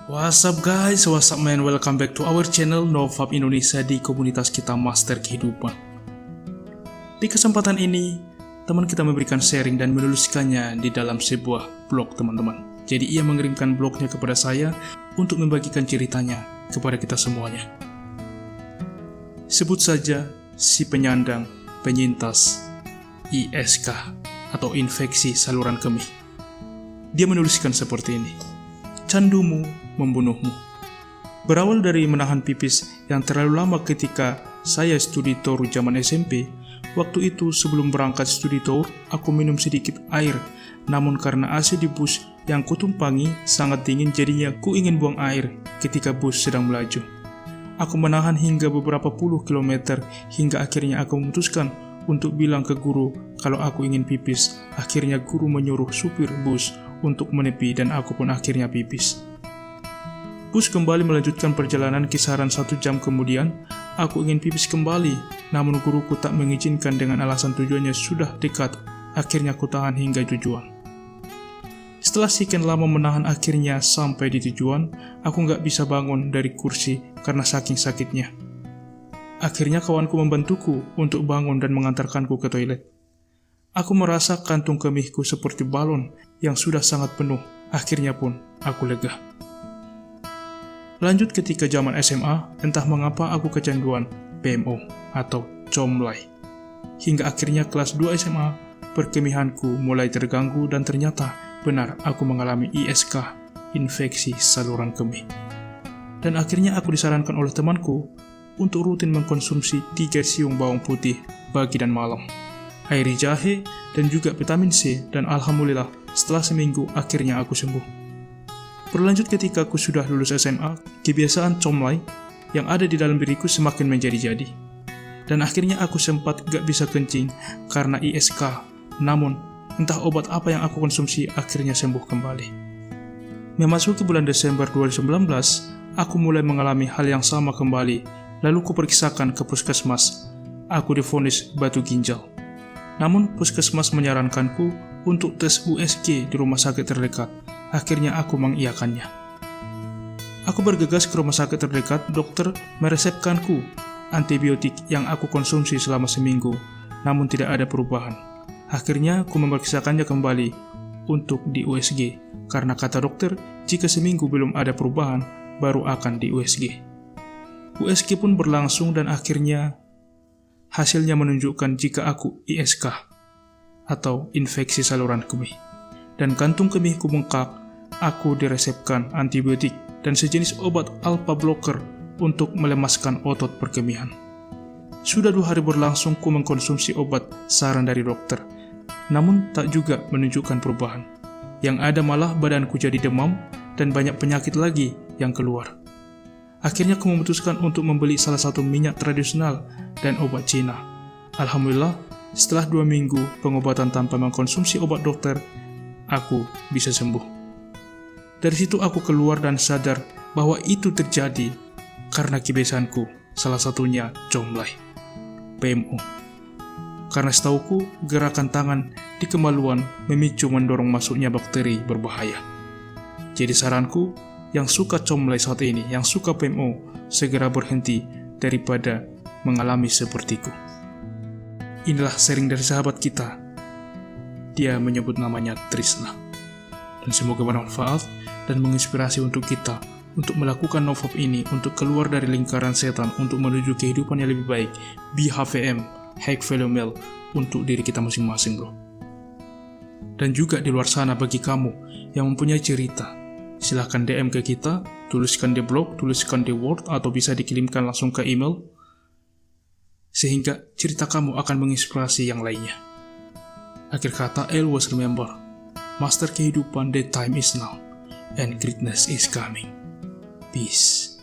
What's up guys, what's up man, welcome back to our channel Novap Indonesia di komunitas kita Master Kehidupan. Di kesempatan ini, teman kita memberikan sharing dan menuliskannya di dalam sebuah blog teman-teman. Jadi ia mengirimkan blognya kepada saya untuk membagikan ceritanya kepada kita semuanya. Sebut saja si penyandang penyintas ISK atau infeksi saluran kemih. Dia menuliskan seperti ini. Candumu membunuhmu. Berawal dari menahan pipis yang terlalu lama ketika saya studi tour zaman SMP. Waktu itu sebelum berangkat studi tour, aku minum sedikit air. Namun karena AC di bus yang kutumpangi sangat dingin, jadinya ku ingin buang air ketika bus sedang melaju. Aku menahan hingga beberapa puluh kilometer hingga akhirnya aku memutuskan untuk bilang ke guru kalau aku ingin pipis. Akhirnya guru menyuruh supir bus untuk menepi dan aku pun akhirnya pipis. Bus kembali melanjutkan perjalanan kisaran 1 jam kemudian. Aku ingin pipis kembali, namun guruku tak mengizinkan dengan alasan tujuannya sudah dekat. Akhirnya aku tahan hingga tujuan. Setelah sekian lama menahan, akhirnya sampai di tujuan. Aku nggak bisa bangun dari kursi karena saking sakitnya. Akhirnya kawanku membantuku untuk bangun dan mengantarkanku ke toilet. Aku merasa kantung kemihku seperti balon yang sudah sangat penuh. Akhirnya pun aku lega. Lanjut ketika zaman SMA, entah mengapa aku kecanduan PMO atau comlai. Hingga akhirnya kelas 2 SMA, perkemihanku mulai terganggu dan ternyata benar aku mengalami ISK, infeksi saluran kemih. Dan akhirnya aku disarankan oleh temanku untuk rutin mengkonsumsi 3 siung bawang putih pagi dan malam, air jahe, dan juga vitamin C, dan alhamdulillah setelah seminggu akhirnya aku sembuh. Berlanjut ketika aku sudah lulus SMA, kebiasaan comlai yang ada di dalam diriku semakin menjadi-jadi. Dan akhirnya aku sempat gak bisa kencing karena ISK. Namun, entah obat apa yang aku konsumsi akhirnya sembuh kembali. Memasuki bulan Desember 2019, aku mulai mengalami hal yang sama kembali. Lalu kuperiksakan ke puskesmas. Aku divonis batu ginjal. Namun puskesmas menyarankanku untuk tes USG di rumah sakit terdekat. Akhirnya aku mengiyakannya. Aku bergegas ke rumah sakit terdekat. Dokter meresepkanku antibiotik yang aku konsumsi selama seminggu. Namun tidak ada perubahan. Akhirnya aku memeriksakannya kembali untuk di USG. Karena kata dokter, jika seminggu belum ada perubahan, baru akan di USG. USG pun berlangsung dan akhirnya hasilnya menunjukkan jika aku ISK atau infeksi saluran kemih. Dan kantung kemihku bengkak. Aku diresepkan antibiotik dan sejenis obat alpha blocker untuk melemaskan otot perkemihan. Sudah 2 hari berlangsung ku mengkonsumsi obat saran dari dokter. Namun tak juga menunjukkan perubahan. Yang ada malah badanku jadi demam dan banyak penyakit lagi yang keluar. Akhirnya aku memutuskan untuk membeli salah satu minyak tradisional dan obat Cina. Alhamdulillah, setelah 2 minggu pengobatan tanpa mengkonsumsi obat dokter, aku bisa sembuh. Dari situ aku keluar dan sadar bahwa itu terjadi karena kebiasaanku, salah satunya comlai, PMO. Karena setauku, gerakan tangan di kemaluan memicu mendorong masuknya bakteri berbahaya. Jadi saranku, yang suka comlai saat ini, yang suka PMO, segera berhenti daripada mengalami sepertiku. Inilah sharing dari sahabat kita. Dia menyebut namanya Trisna. Dan semoga bermanfaat dan menginspirasi untuk kita untuk melakukan Novap ini, untuk keluar dari lingkaran setan, untuk menuju kehidupan yang lebih baik. BHVM, High Value Meal, untuk diri kita masing-masing bro. Dan juga di luar sana bagi kamu yang mempunyai cerita, silahkan DM ke kita, tuliskan di blog, tuliskan di Word, atau bisa dikirimkan langsung ke email, sehingga cerita kamu akan menginspirasi yang lainnya. Akhir kata, always remember, Master Kehidupan, the time is now, and greatness is coming. Peace.